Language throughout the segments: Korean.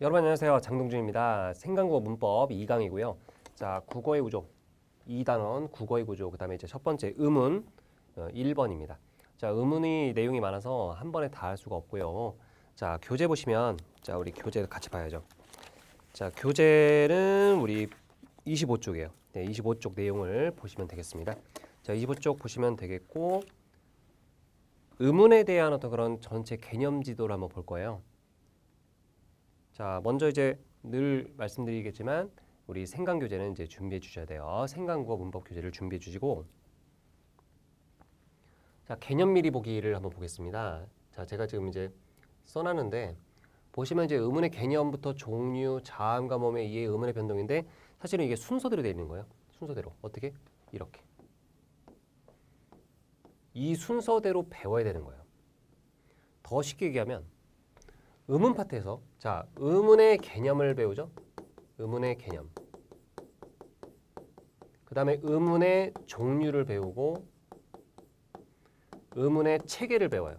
여러분 안녕하세요. 장동준입니다. 생강국어 문법 2강이고요. 자, 국어의 구조 2단원 국어의 구조 그다음에 이제 첫 번째 의문 1번입니다. 자, 의문이 내용이 많아서 한 번에 다 할 수가 없고요. 자, 교재 보시면 자, 우리 교재 같이 봐야죠. 자, 교재는 우리 25쪽이에요. 네, 25쪽 내용을 보시면 되겠습니다. 자, 25쪽 보시면 되겠고 의문에 대한 어떤 그런 전체 개념 지도를 한번 볼 거예요. 자, 먼저 이제 늘 말씀드리겠지만 우리 생강 교재는 이제 준비해 주셔야 돼요. 생강국어 문법 교재를 준비해 주시고 자, 개념 미리 보기를 한번 보겠습니다. 자, 제가 지금 이제 써놨는데 보시면 이제 의문의 개념부터 종류, 자음과 몸의 이해, 의문의 변동인데 사실은 이게 순서대로 되어 있는 거예요. 순서대로. 어떻게? 이렇게. 이 순서대로 배워야 되는 거예요. 더 쉽게 얘기하면 의문 파트에서 자, 의문의 개념을 배우죠. 의문의 개념. 그 다음에 의문의 종류를 배우고 의문의 체계를 배워요.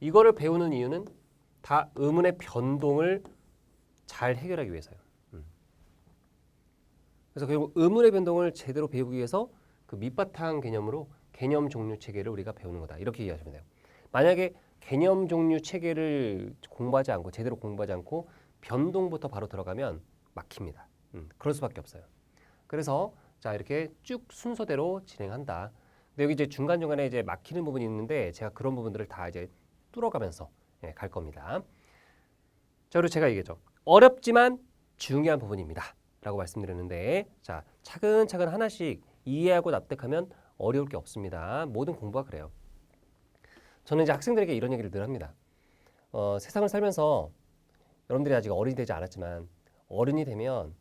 이거를 배우는 이유는 다 의문의 변동을 잘 해결하기 위해서요. 그래서 결국 의문의 변동을 제대로 배우기 위해서 그 밑바탕 개념으로 개념 종류 체계를 우리가 배우는 거다. 이렇게 이해하시면 돼요. 만약에 개념 종류 체계를 공부하지 않고 제대로 공부하지 않고 변동부터 바로 들어가면 막힙니다. 그럴 수밖에 없어요. 그래서 자, 이렇게 쭉 순서대로 진행한다. 근데 여기 이제 중간중간에 이제 막히는 부분이 있는데 제가 그런 부분들을 다 이제 뚫어가면서 갈 겁니다. 자, 그리고 제가 얘기했죠. 어렵지만 중요한 부분입니다. 라고 말씀드렸는데 자, 차근차근 하나씩 이해하고 납득하면 어려울 게 없습니다. 모든 공부가 그래요. 저는 이제 학생들에게 이런 얘기를 늘 합니다. 세상을 살면서 여러분들이 아직 어른이 되지 않았지만 어른이 되면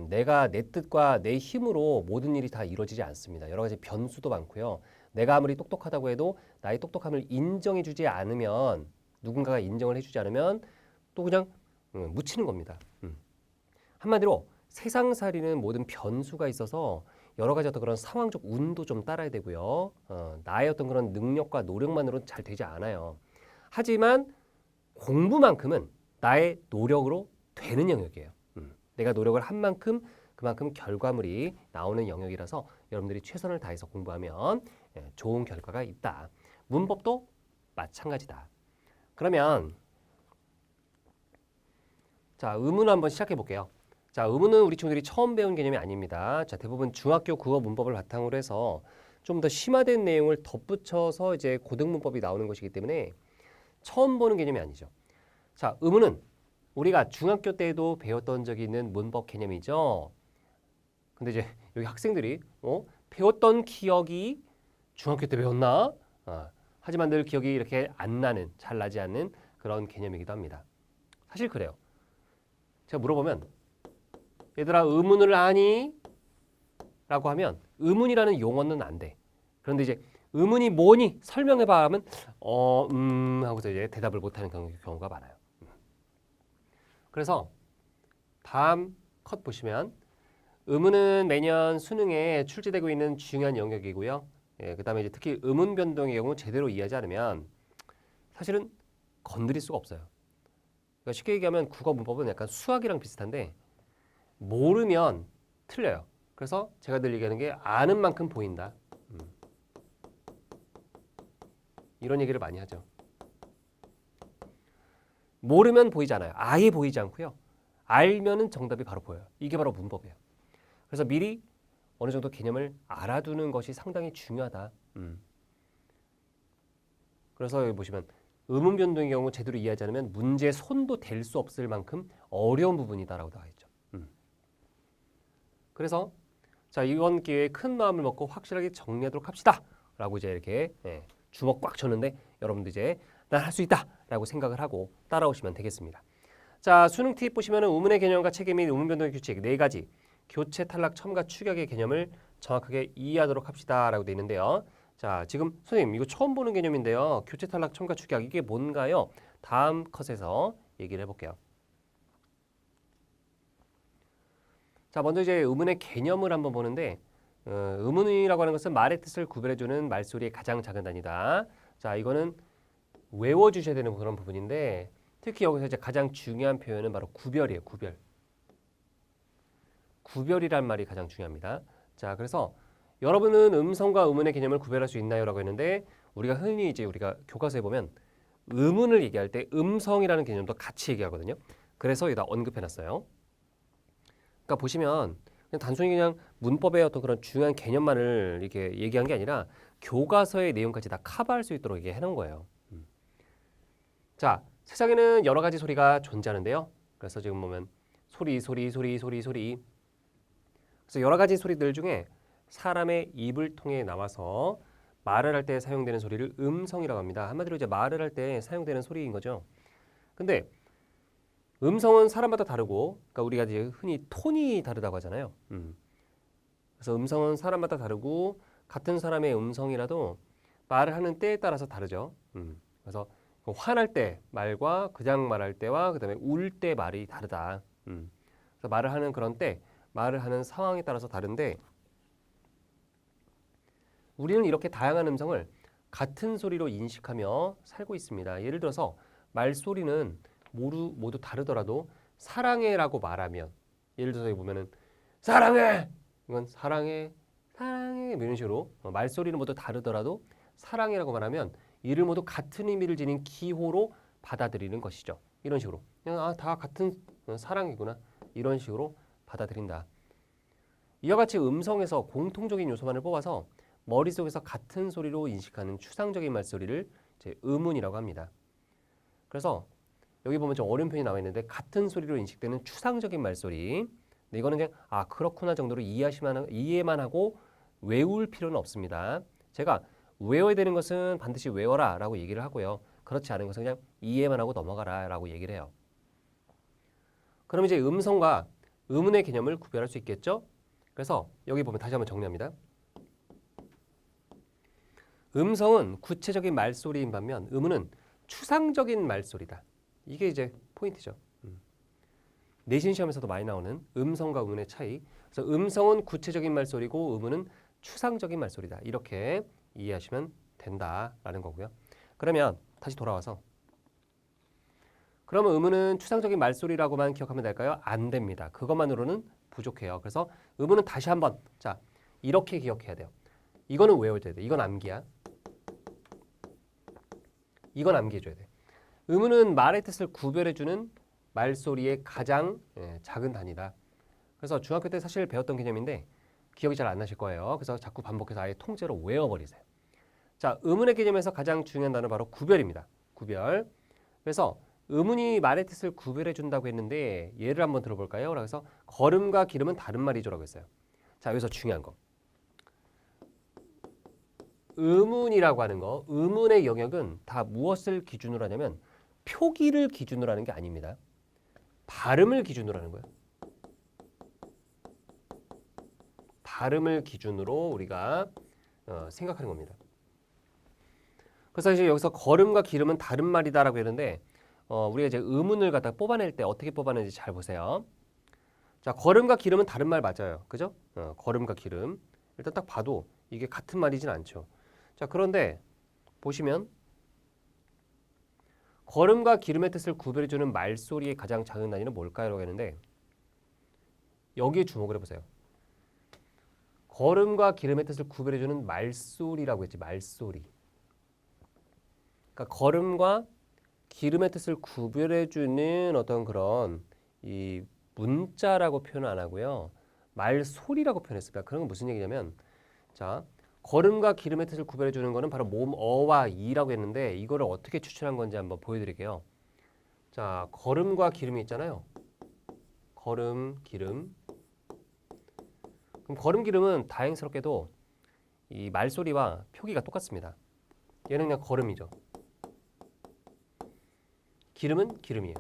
내가 내 뜻과 내 힘으로 모든 일이 다 이루어지지 않습니다. 여러 가지 변수도 많고요. 내가 아무리 똑똑하다고 해도 나의 똑똑함을 인정해주지 않으면 누군가가 인정을 해주지 않으면 또 그냥 묻히는 겁니다. 한마디로 세상살이는 모든 변수가 있어서 여러 가지 어떤 그런 상황적 운도 좀 따라야 되고요. 나의 어떤 그런 능력과 노력만으로는 잘 되지 않아요. 하지만 공부만큼은 나의 노력으로 되는 영역이에요. 내가 노력을 한 만큼 그만큼 결과물이 나오는 영역이라서 여러분들이 최선을 다해서 공부하면 좋은 결과가 있다. 문법도 마찬가지다. 그러면 자, 의문을 한번 시작해 볼게요. 자, 의문은 우리 친구들이 처음 배운 개념이 아닙니다. 자, 대부분 중학교 국어 문법을 바탕으로 해서 좀 더 심화된 내용을 덧붙여서 이제 고등문법이 나오는 것이기 때문에 처음 보는 개념이 아니죠. 자, 의문은 우리가 중학교 때에도 배웠던 적이 있는 문법 개념이죠. 근데 이제 여기 학생들이 배웠던 기억이 중학교 때 배웠나? 하지만 늘 기억이 이렇게 안 나는, 잘 나지 않는 그런 개념이기도 합니다. 사실 그래요. 제가 물어보면 얘들아 의문을 아니? 라고 하면 의문이라는 용어는 안 돼. 그런데 이제 의문이 뭐니? 설명해봐 하면 하고서 이제 대답을 못하는 경우가 많아요. 그래서 다음 컷 보시면 의문은 매년 수능에 출제되고 있는 중요한 영역이고요. 그 다음에 이제 특히 의문 변동의 경우 제대로 이해하지 않으면 사실은 건드릴 수가 없어요. 그러니까 쉽게 얘기하면 국어 문법은 약간 수학이랑 비슷한데 모르면 틀려요. 그래서 제가 늘 얘기하는 게 아는 만큼 보인다. 이런 얘기를 많이 하죠. 모르면 보이지 않아요. 아예 보이지 않고요. 알면은 정답이 바로 보여요. 이게 바로 문법이에요. 그래서 미리 어느 정도 개념을 알아두는 것이 상당히 중요하다. 그래서 여기 보시면 의문 변동의 경우 제대로 이해하지 않으면 문제의 손도 댈 수 없을 만큼 어려운 부분이다라고 나와 있죠. 그래서 자, 이번 기회에 큰 마음을 먹고 확실하게 정리하도록 합시다. 라고 이제 이렇게 주먹 꽉 쳤는데 여러분들 이제 난 할 수 있다. 라고 생각을 하고 따라오시면 되겠습니다. 자, 수능 팁 보시면 의문의 개념과 체계 및 의문 변동의 규칙 4가지 교체, 탈락, 첨가, 추격의 개념을 정확하게 이해하도록 합시다. 라고 되어 있는데요. 자, 지금 선생님 이거 처음 보는 개념인데요. 교체, 탈락, 첨가, 추격 이게 뭔가요? 다음 컷에서 얘기를 해볼게요. 자, 먼저 이제 의문의 개념을 한번 보는데 의문이라고 하는 것은 말의 뜻을 구별해주는 말소리의 가장 작은 단위다. 자, 이거는 외워주셔야 되는 그런 부분인데 특히 여기서 이제 가장 중요한 표현은 바로 구별이에요. 구별. 구별이란 말이 가장 중요합니다. 자, 그래서 여러분은 음성과 의문의 개념을 구별할 수 있나요?라고 했는데 우리가 흔히 이제 우리가 교과서에 보면 의문을 얘기할 때 음성이라는 개념도 같이 얘기하거든요. 그래서 여기다 언급해놨어요. 그러니까 보시면 그냥 단순히 그냥 문법의 어떤 그런 중요한 개념만을 이렇게 얘기한 게 아니라 교과서의 내용까지 다 커버할 수 있도록 이게 해놓은 거예요. 자, 세상에는 여러 가지 소리가 존재하는데요. 그래서 지금 보면 소리. 그래서 여러 가지 소리들 중에 사람의 입을 통해 나와서 말을 할 때 사용되는 소리를 음성이라고 합니다. 한마디로 이제 말을 할 때 사용되는 소리인 거죠. 근데 음성은 사람마다 다르고, 그러니까 우리가 이제 흔히 톤이 다르다고 하잖아요. 그래서 음성은 사람마다 다르고 같은 사람의 음성이라도 말을 하는 때에 따라서 다르죠. 그래서 화날 때 말과 그냥 말할 때와 그다음에 울 때 말이 다르다. 그래서 말을 하는 그런 때, 말을 하는 상황에 따라서 다른데 우리는 이렇게 다양한 음성을 같은 소리로 인식하며 살고 있습니다. 예를 들어서 말소리는 모두 다르더라도 사랑해라고 말하면 예를 들어서 여기 보면은 사랑해! 이건 사랑해 뭐 이런 식으로 말소리는 모두 다르더라도 사랑해라고 말하면 이를 모두 같은 의미를 지닌 기호로 받아들이는 것이죠. 이런 식으로 그냥 다 같은 사랑이구나 이런 식으로 받아들인다. 이와 같이 음성에서 공통적인 요소만을 뽑아서 머릿속에서 같은 소리로 인식하는 추상적인 말소리를 이제 의문이라고 합니다. 그래서 여기 보면 좀 어려운 표현이 나와 있는데 같은 소리로 인식되는 추상적인 말소리. 근데 이거는 그냥 그렇구나 정도로 이해만 하고 외울 필요는 없습니다. 제가 외워야 되는 것은 반드시 외워라 라고 얘기를 하고요. 그렇지 않은 것은 그냥 이해만 하고 넘어가라 라고 얘기를 해요. 그럼 이제 음성과 의문의 개념을 구별할 수 있겠죠? 그래서 여기 보면 다시 한번 정리합니다. 음성은 구체적인 말소리인 반면 의문은 추상적인 말소리다. 이게 이제 포인트죠. 내신 시험에서도 많이 나오는 음성과 의문의 차이. 그래서 음성은 구체적인 말소리고 의문은 추상적인 말소리다. 이렇게 이해하시면 된다라는 거고요. 그러면 다시 돌아와서 그러면 의문은 추상적인 말소리라고만 기억하면 될까요? 안 됩니다. 그것만으로는 부족해요. 그래서 의문은 다시 한번 자 이렇게 기억해야 돼요. 이거는 외워줘야 돼. 이건 암기야. 이건 암기해줘야 돼. 의문은 말의 뜻을 구별해주는 말소리의 가장 작은 단위다. 그래서 중학교 때 사실 배웠던 개념인데 기억이 잘 안 나실 거예요. 그래서 자꾸 반복해서 아예 통째로 외워버리세요. 자, 의문의 개념에서 가장 중요한 단어는 바로 구별입니다. 구별. 그래서 의문이 말의 뜻을 구별해준다고 했는데 예를 한번 들어볼까요? 그래서 걸음과 기름은 다른 말이죠라고 했어요. 자, 여기서 중요한 거. 의문이라고 하는 거, 의문의 영역은 다 무엇을 기준으로 하냐면 표기를 기준으로 하는 게 아닙니다. 발음을 기준으로 하는 거예요. 발음을 기준으로 우리가 생각하는 겁니다. 그래서 이제 여기서 걸음과 기름은 다른 말이다라고 했는데 우리가 이제 의문을 갖다 뽑아낼 때 어떻게 뽑아내는지 잘 보세요. 자, 걸음과 기름은 다른 말 맞아요. 그죠? 걸음과 기름. 일단 딱 봐도 이게 같은 말이진 않죠. 자, 그런데 보시면 걸음과 기름의 뜻을 구별해주는 말소리의 가장 작은 단위는 뭘까요? 라고 했는데 여기에 주목을 해보세요. 걸음과 기름의 뜻을 구별해주는 말소리라고 했지. 말소리. 그러니까 걸음과 기름의 뜻을 구별해주는 어떤 그런 이 문자라고 표현을 안 하고요. 말소리라고 표현했습니다. 그런 건 무슨 얘기냐면 자 걸음과 기름의 뜻을 구별해주는 거는 바로 모음 어와 이라고 했는데 이거를 어떻게 추출한 건지 한번 보여드릴게요. 자, 걸음과 기름이 있잖아요. 걸음, 기름. 그럼 걸음, 기름은 다행스럽게도 이 말소리와 표기가 똑같습니다. 얘는 그냥 걸음이죠. 기름은 기름이에요.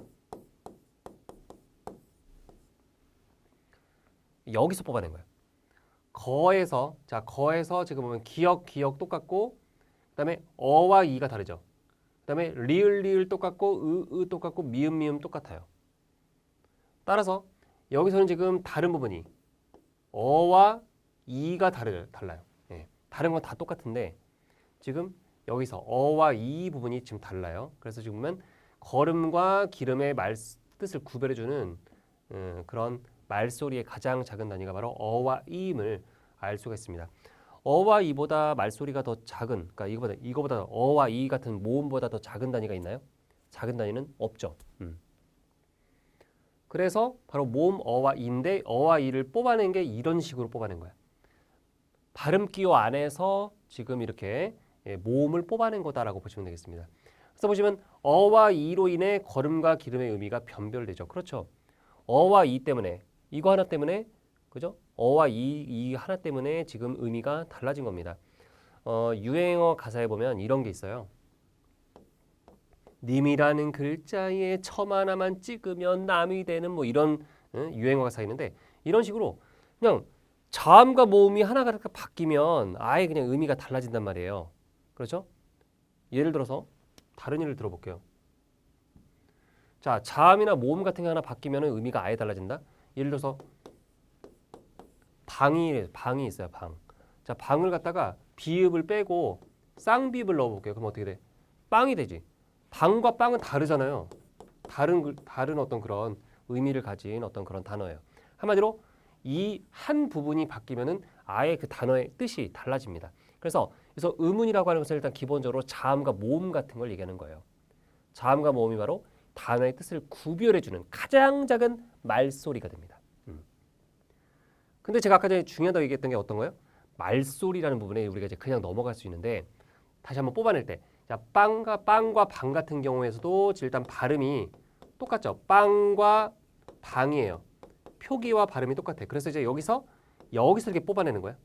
여기서 뽑아낸 거예요. 거에서 지금 보면 기역 똑같고 그다음에 어와 이가 다르죠. 그다음에 리을 똑같고 으 똑같고 미음 똑같아요. 따라서 여기서는 지금 다른 부분이 어와 이가 달라요. 예, 다른 건 다 똑같은데 지금 여기서 어와 이 부분이 지금 달라요. 그래서 지금 보면 걸음과 기름의 뜻을 구별해주는 그런 말소리의 가장 작은 단위가 바로 어와 이임을 알 수가 있습니다. 어와 이보다 말소리가 더 작은, 그러니까 이거보다 어와 이 같은 모음보다 더 작은 단위가 있나요? 작은 단위는 없죠. 그래서 바로 모음 어와 이인데 어와 이를 뽑아낸 게 이런 식으로 뽑아낸 거야. 발음 기호 안에서 지금 이렇게 모음을 뽑아낸 거다라고 보시면 되겠습니다. 그래서 보시면 어와 이로 인해 걸음과 기름의 의미가 변별되죠. 그렇죠. 어와 이 때문에 이거 하나 때문에 그죠? 어와 이 하나 때문에 지금 의미가 달라진 겁니다. 유행어 가사에 보면 이런 게 있어요. 님이라는 글자에 점 하나만 찍으면 남이 되는 뭐 이런 유행어 가사 있는데 이런 식으로 그냥 자음과 모음이 하나가 바뀌면 아예 그냥 의미가 달라진단 말이에요. 그렇죠? 예를 들어서 다른 예를 들어볼게요. 자, 자음이나 모음 같은 게 하나 바뀌면 의미가 아예 달라진다. 예를 들어서 방이 있어요. 방. 자, 방을 갖다가 비읍을 빼고 쌍비읍을 넣어볼게요. 그럼 어떻게 돼? 빵이 되지. 방과 빵은 다르잖아요. 다른 어떤 그런 의미를 가진 어떤 그런 단어예요. 한마디로 이 한 부분이 바뀌면은 아예 그 단어의 뜻이 달라집니다. 그래서 의문이라고 하는 것은 일단 기본적으로 자음과 모음 같은 걸 얘기하는 거예요. 자음과 모음이 바로 단어의 뜻을 구별해주는 가장 작은 말소리가 됩니다. 근데 제가 아까 전에 중요하다고 얘기했던 게 어떤 거예요? 말소리라는 부분에 우리가 이제 그냥 넘어갈 수 있는데 다시 한번 뽑아낼 때 자, 빵과 방 같은 경우에서도 일단 발음이 똑같죠. 빵과 방이에요. 표기와 발음이 똑같아. 그래서 이제 여기서 이렇게 뽑아내는 거야.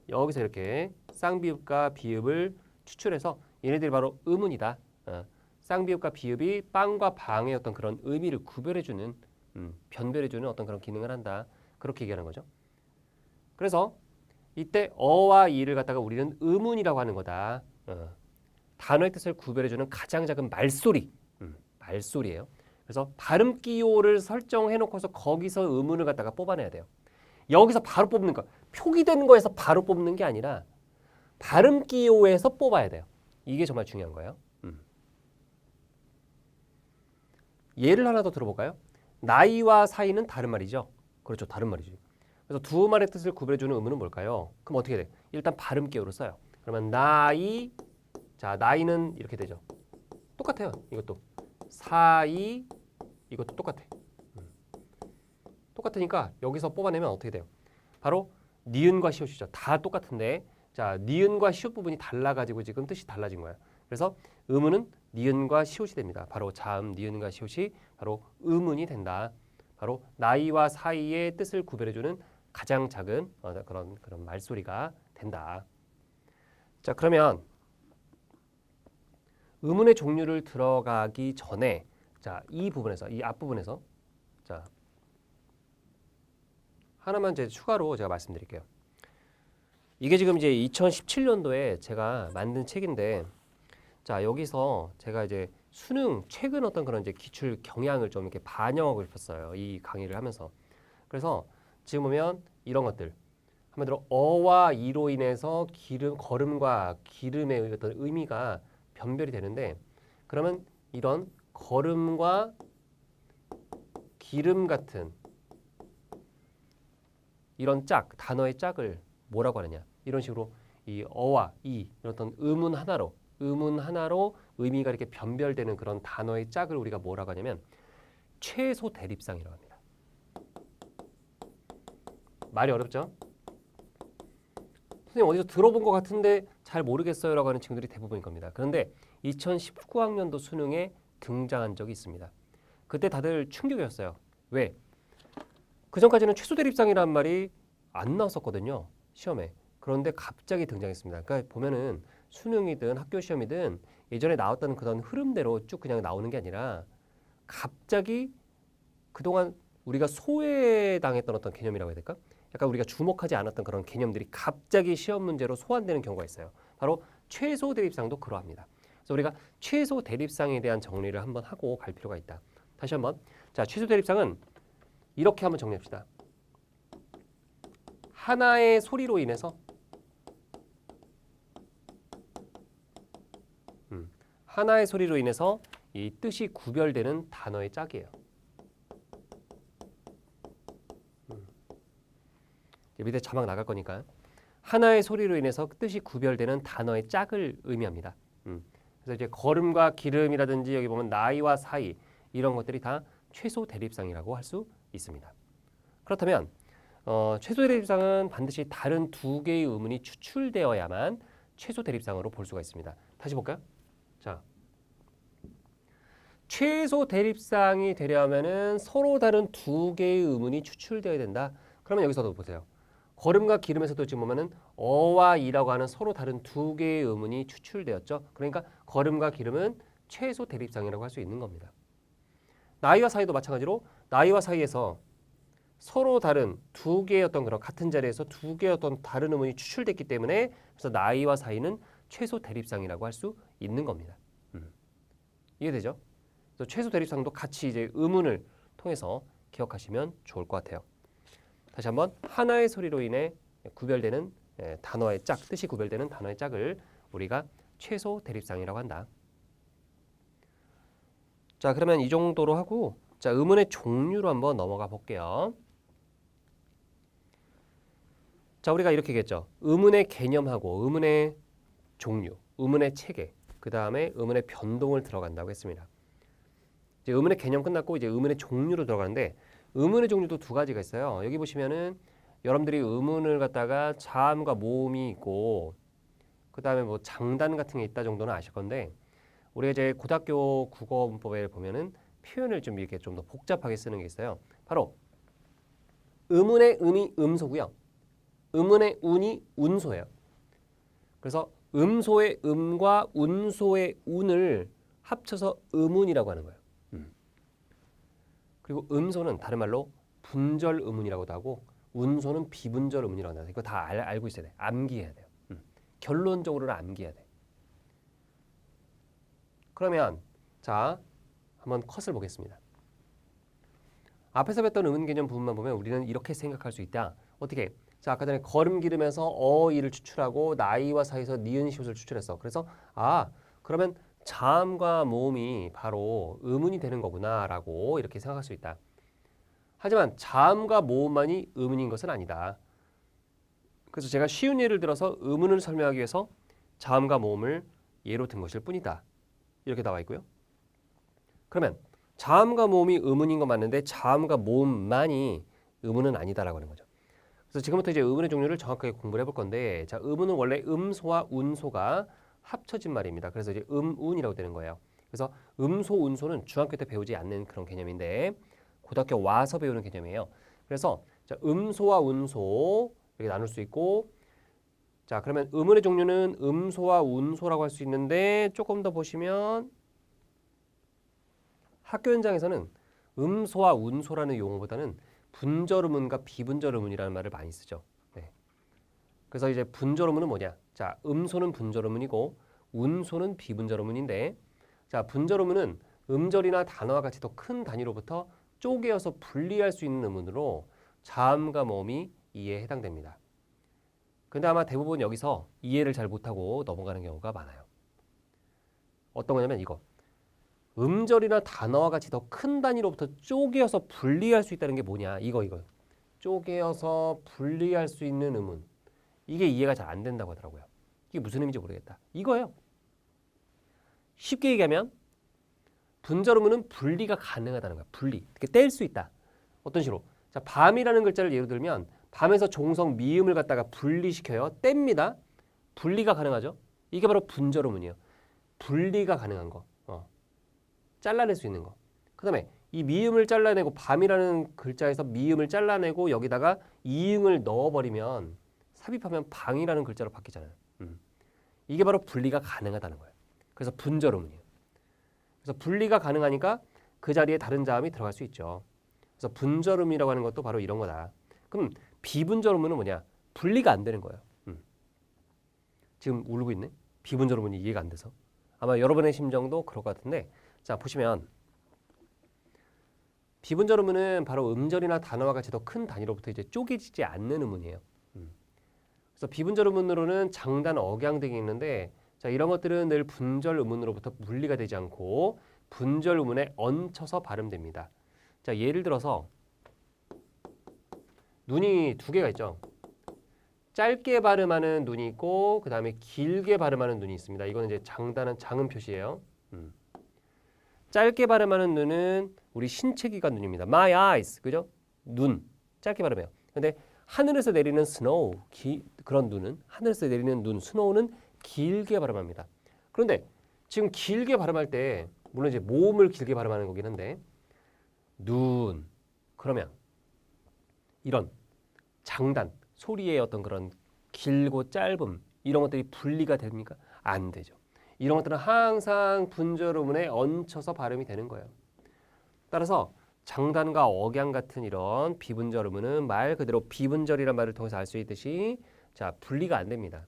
여기서 이렇게 쌍비읍과 비읍을 추출해서 얘네들이 바로 의문이다. 쌍비읍과 비읍이 빵과 방의 어떤 그런 의미를 구별해주는 변별해주는 어떤 그런 기능을 한다. 그렇게 얘기하는 거죠. 그래서 이때 어와 이를 갖다가 우리는 의문이라고 하는 거다. 단어의 뜻을 구별해주는 가장 작은 말소리, 말소리예요. 그래서 발음 기호를 설정해놓고서 거기서 의문을 갖다가 뽑아내야 돼요. 여기서 바로 뽑는 거, 표기되는 거에서 바로 뽑는 게 아니라 발음 기호에서 뽑아야 돼요. 이게 정말 중요한 거예요. 예를 하나 더 들어볼까요? 나이와 사이는 다른 말이죠. 그렇죠, 다른 말이지. 그래서 두 말의 뜻을 구별해주는 의문은 뭘까요? 그럼 어떻게 돼? 일단 발음 기호로 써요. 그러면 나이, 자 나이는 이렇게 되죠. 똑같아요. 이것도 사이, 이것도 똑같아. 똑같으니까 여기서 뽑아내면 어떻게 돼요? 바로 니은과 시옷이죠. 다 똑같은데 자 니은과 시옷 부분이 달라가지고 지금 뜻이 달라진 거예요. 그래서 의문은 니은과 시옷이 됩니다. 바로 자음 니은과 시옷이 바로 의문이 된다. 바로 나이와 사이의 뜻을 구별해주는 가장 작은 그런 말소리가 된다. 자 그러면 의문의 종류를 들어가기 전에 자 이 부분에서 이 앞부분에서 자 하나만 이제 추가로 제가 말씀드릴게요. 이게 지금 이제 2017년도에 제가 만든 책인데 자 여기서 제가 이제 수능 최근 어떤 그런 이제 기출 경향을 좀 이렇게 반영하고 싶었어요. 이 강의를 하면서. 그래서 지금 보면 이런 것들 한마디로 어와 이로 인해서 걸음과 기름의 어떤 의미가 변별이 되는데 그러면 이런 걸음과 기름 같은 이런 단어의 짝을 뭐라고 하느냐 이런 식으로 이 어와 이 이런 어떤 의문 하나로 의미가 이렇게 변별되는 그런 단어의 짝을 우리가 뭐라고 하냐면 최소 대립상이라고 합니다. 말이 어렵죠? 선생님 어디서 들어본 것 같은데 잘 모르겠어요 라고 하는 친구들이 대부분일 겁니다. 그런데 2019학년도 수능에 등장한 적이 있습니다. 그때 다들 충격이었어요. 왜? 그전까지는 최소 대립상이라는 말이 안 나왔었거든요. 시험에. 그런데 갑자기 등장했습니다. 그러니까 보면은 수능이든 학교 시험이든 예전에 나왔던 그런 흐름대로 쭉 그냥 나오는 게 아니라 갑자기 그동안 우리가 소외당했던 어떤 개념이라고 해야 될까? 약간 우리가 주목하지 않았던 그런 개념들이 갑자기 시험 문제로 소환되는 경우가 있어요. 바로 최소 대립상도 그러합니다. 그래서 우리가 최소 대립상에 대한 정리를 한번 하고 갈 필요가 있다. 다시 한번. 자, 최소 대립상은 이렇게 한번 정리합시다. 하나의 소리로 인해서 이 뜻이 구별되는 단어의 짝이에요. 이제 밑에 자막 나갈 거니까 하나의 소리로 인해서 뜻이 구별되는 단어의 짝을 의미합니다. 그래서 이제 걸음과 기름이라든지 여기 보면 나이와 사이 이런 것들이 다 최소 대립상이라고 할 수 있습니다. 그렇다면 최소 대립상은 반드시 다른 두 개의 의문이 추출되어야만 최소 대립상으로 볼 수가 있습니다. 다시 볼까요? 자, 최소 대립상이 되려면은 서로 다른 두 개의 의문이 추출되어야 된다. 그러면 여기서도 보세요. 걸음과 기름에서도 지금 보면은 어와 이라고 하는 서로 다른 두 개의 의문이 추출되었죠. 그러니까 걸음과 기름은 최소 대립상이라고 할 수 있는 겁니다. 나이와 사이도 마찬가지로 나이와 사이에서 서로 다른 두 개의 어떤 그런 같은 자리에서 두 개의 어떤 다른 의문이 추출됐기 때문에 그래서 나이와 사이는 최소 대립상이라고 할 수 있는 겁니다. 이해되죠? 그래서 최소 대립상도 같이 이제 의문을 통해서 기억하시면 좋을 것 같아요. 다시 한번 하나의 소리로 인해 구별되는 단어의 짝, 뜻이 구별되는 단어의 짝을 우리가 최소 대립상이라고 한다. 자, 그러면 이 정도로 하고 자, 의문의 종류로 한번 넘어가 볼게요. 자, 우리가 이렇게 얘기했죠. 의문의 개념하고 의문의 종류, 의문의 체계, 그 다음에 의문의 변동을 들어간다고 했습니다. 이제 의문의 개념 끝났고 이제 의문의 종류로 들어가는데 의문의 종류도 두 가지가 있어요. 여기 보시면은 여러분들이 의문을 갖다가 자음과 모음이 있고 그 다음에 뭐 장단 같은 게 있다 정도는 아실 건데 우리가 이제 고등학교 국어 문법에 보면은 표현을 좀 이렇게 좀 더 복잡하게 쓰는 게 있어요. 바로 의문의 음이 음소고요. 의문의 운이 운소예요. 그래서 음소의 음과 운소의 운을 합쳐서 의문이라고 하는 거예요. 그리고 음소는 다른 말로 분절 의문이라고도 하고 운소는 비분절 의문이라고 하는데 이거 다 알고 있어야 돼. 암기해야 돼요. 결론적으로는 암기해야 돼. 그러면 자 한번 컷을 보겠습니다. 앞에서 뵀던 의문 개념 부분만 보면 우리는 이렇게 생각할 수 있다. 어떻게? 자 아까 전에 걸음 기름에서 어이를 추출하고 나이와 사이에서 니은 시옷을 추출했어. 그래서 그러면 자음과 모음이 바로 의문이 되는 거구나라고 이렇게 생각할 수 있다. 하지만 자음과 모음만이 의문인 것은 아니다. 그래서 제가 쉬운 예를 들어서 의문을 설명하기 위해서 자음과 모음을 예로 든 것일 뿐이다. 이렇게 나와 있고요. 그러면 자음과 모음이 의문인 건 맞는데 자음과 모음만이 의문은 아니다라고 하는 거죠. 그래서 지금부터 이제 의문의 종류를 정확하게 공부를 해볼 건데 자 의문은 원래 음소와 운소가 합쳐진 말입니다. 그래서 이제 운이라고 되는 거예요. 그래서 음소, 운소는 중학교 때 배우지 않는 그런 개념인데 고등학교 와서 배우는 개념이에요. 그래서 자, 음소와 운소 이렇게 나눌 수 있고 자 그러면 의문의 종류는 음소와 운소라고 할 수 있는데 조금 더 보시면 학교 현장에서는 음소와 운소라는 용어보다는 분절 의문과 비분절 의문이라는 말을 많이 쓰죠. 네. 그래서 이제 분절 의문은 뭐냐? 자, 음소는 분절 의문이고 운소는 비분절 의문인데 자, 분절 의문은 음절이나 단어와 같이 더 큰 단위로부터 쪼개어서 분리할 수 있는 의문으로 자음과 모음이 이에 해당됩니다. 근데 아마 대부분 여기서 이해를 잘 못하고 넘어가는 경우가 많아요. 어떤 거냐면 이거. 음절이나 단어와 같이 더 큰 단위로부터 쪼개어서 분리할 수 있다는 게 뭐냐? 이거. 쪼개어서 분리할 수 있는 의문. 이게 이해가 잘 안 된다고 하더라고요. 이게 무슨 의미인지 모르겠다. 이거예요. 쉽게 얘기하면 분절 의문은 분리가 가능하다는 거야. 분리. 이렇게 뗄 수 있다. 어떤 식으로? 자, 밤이라는 글자를 예로 들면 밤에서 종성 미음을 갖다가 분리시켜요. 뗍니다. 분리가 가능하죠. 이게 바로 분절 의문이에요. 분리가 가능한 거. 잘라낼 수 있는 거. 그 다음에 이 미음을 잘라내고 밤이라는 글자에서 미음을 잘라내고 여기다가 이응을 넣어버리면 삽입하면 방이라는 글자로 바뀌잖아요. 이게 바로 분리가 가능하다는 거예요. 그래서 분절 의문이에요. 그래서 분리가 가능하니까 그 자리에 다른 자음이 들어갈 수 있죠. 그래서 분절 의문이라고 하는 것도 바로 이런 거다. 그럼 비분절 의문은 뭐냐? 분리가 안 되는 거예요. 지금 울고 있네. 비분절 의문이 이해가 안 돼서. 아마 여러분의 심정도 그럴 것 같은데 자 보시면 비분절 의문은 바로 음절이나 단어와 같이 더 큰 단위로부터 이제 쪼개지지 않는 의문이에요. 그래서 비분절 의문으로는 장단, 억양 등이 있는데 자 이런 것들은 늘 분절 의문으로부터 분리가 되지 않고 분절문에 얹혀서 발음됩니다. 자, 예를 들어서 눈이 두 개가 있죠. 짧게 발음하는 눈이 있고 그 다음에 길게 발음하는 눈이 있습니다. 이거는 이제 장단은 장음 표시예요. 짧게 발음하는 눈은 우리 신체기관 눈입니다. My eyes, 그죠? 눈, 짧게 발음해요. 근데 하늘에서 내리는 snow, 그런 눈은 하늘에서 내리는 눈, snow는 길게 발음합니다. 그런데 지금 길게 발음할 때 물론 이제 모음을 길게 발음하는 거긴 한데 눈, 그러면 이런 장단, 소리의 어떤 그런 길고 짧음 이런 것들이 분리가 됩니까? 안 되죠. 이런 것들은 항상 분절음문에 얹혀서 발음이 되는 거예요. 따라서 장단과 억양 같은 이런 비분절음문은 말 그대로 비분절이란 말을 통해서 알 수 있듯이 자 분리가 안 됩니다.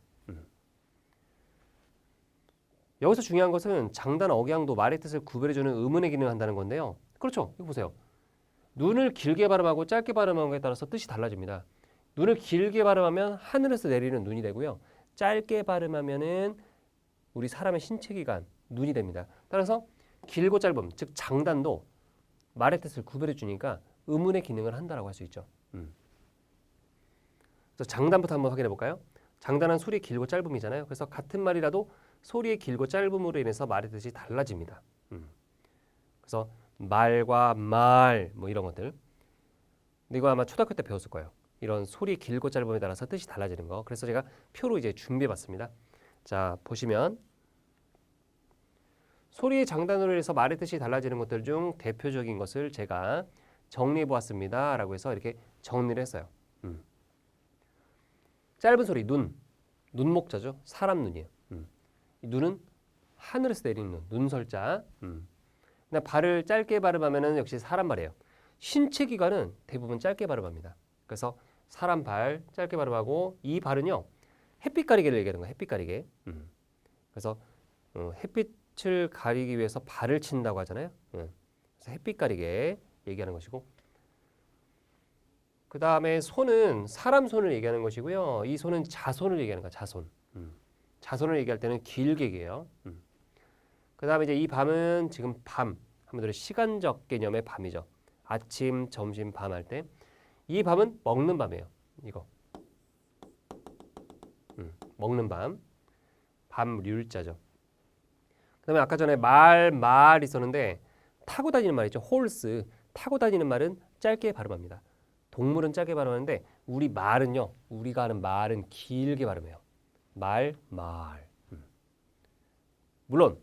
여기서 중요한 것은 장단, 억양도 말의 뜻을 구별해주는 의문의 기능을 한다는 건데요. 그렇죠. 이거 보세요. 눈을 길게 발음하고 짧게 발음하는 것에 따라서 뜻이 달라집니다. 눈을 길게 발음하면 하늘에서 내리는 눈이 되고요. 짧게 발음하면은 우리 사람의 신체기관 눈이 됩니다. 따라서 길고 짧음, 즉 장단도 말의 뜻을 구별해 주니까 의문의 기능을 한다라고 할 수 있죠. 그래서 장단부터 한번 확인해 볼까요? 장단은 소리의 길고 짧음이잖아요. 그래서 같은 말이라도 소리의 길고 짧음으로 인해서 말의 뜻이 달라집니다. 그래서 말과 말 뭐 이런 것들. 근데 이거 아마 초등학교 때 배웠을 거예요. 이런 소리의 길고 짧음에 따라서 뜻이 달라지는 거. 그래서 제가 표로 이제 준비해 봤습니다. 자, 보시면 소리의 장단으로 해서 말의 뜻이 달라지는 것들 중 대표적인 것을 제가 정리해 보았습니다. 라고 해서 이렇게 정리를 했어요. 짧은 소리, 눈목자죠. 사람 눈이에요. 이 눈은 하늘에서 내리는 눈, 눈설자. 그냥 발을 짧게 발음하면 역시 사람 발이에요. 신체 기관은 대부분 짧게 발음합니다. 그래서 사람 발 짧게 발음하고 이 발은요. 햇빛 가리개를 얘기하는 거예요. 햇빛 가리개. 그래서 햇빛을 가리기 위해서 발을 친다고 하잖아요. 그래서 햇빛 가리개 얘기하는 것이고 그 다음에 손은 사람 손을 얘기하는 것이고요. 이 손은 자손을 얘기하는 거야. 자손. 자손을 얘기할 때는 길게 얘기해요. 그 다음에 이제 이 밤은 지금 밤 하면 들어 시간적 개념의 밤이죠. 아침, 점심, 밤 할 때 이 밤은 먹는 밤이에요. 이거 먹는 밤, 밤률자죠. 그 다음에 아까 전에 말 있었는데 타고 다니는 말 있죠. 홀스, 타고 다니는 말은 짧게 발음합니다. 동물은 짧게 발음하는데 우리 말은요. 우리가 하는 말은 길게 발음해요. 말. 물론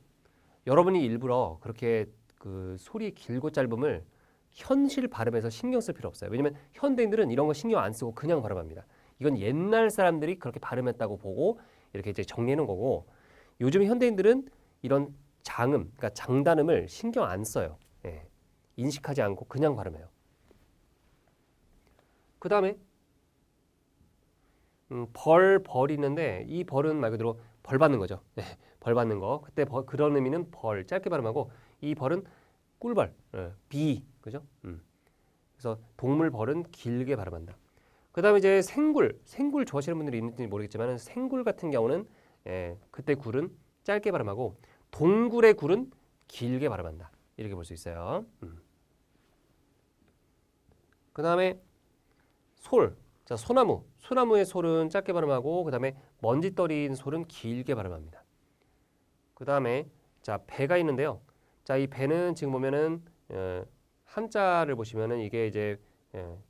여러분이 일부러 그렇게 그 소리 길고 짧음을 현실 발음에서 신경 쓸 필요 없어요. 왜냐면 현대인들은 이런 거 신경 안 쓰고 그냥 발음합니다. 이건 옛날 사람들이 그렇게 발음했다고 보고 이렇게 이제 정리해 놓은 거고 요즘 현대인들은 이런 장음, 그러니까 장단음을 신경 안 써요. 예. 인식하지 않고 그냥 발음해요. 그 다음에 벌이 있는데 이 벌은 말 그대로 벌 받는 거죠. 네, 벌 받는 거. 그때 그런 의미는 벌 짧게 발음하고 이 벌은 꿀벌, 비, 그죠? 그래서 동물 벌은 길게 발음한다. 그 다음에 이제 생굴 좋아하시는 분들이 있는지 모르겠지만 생굴 같은 경우는 그때 굴은 짧게 발음하고 동굴의 굴은 길게 발음한다. 이렇게 볼 수 있어요. 그 다음에 자, 소나무의 솔은 짧게 발음하고 그 다음에 먼지떨이인 솔은 길게 발음합니다. 그 다음에 자 배가 있는데요. 자, 이 배는 지금 보면은 한자를 보시면은 이게 이제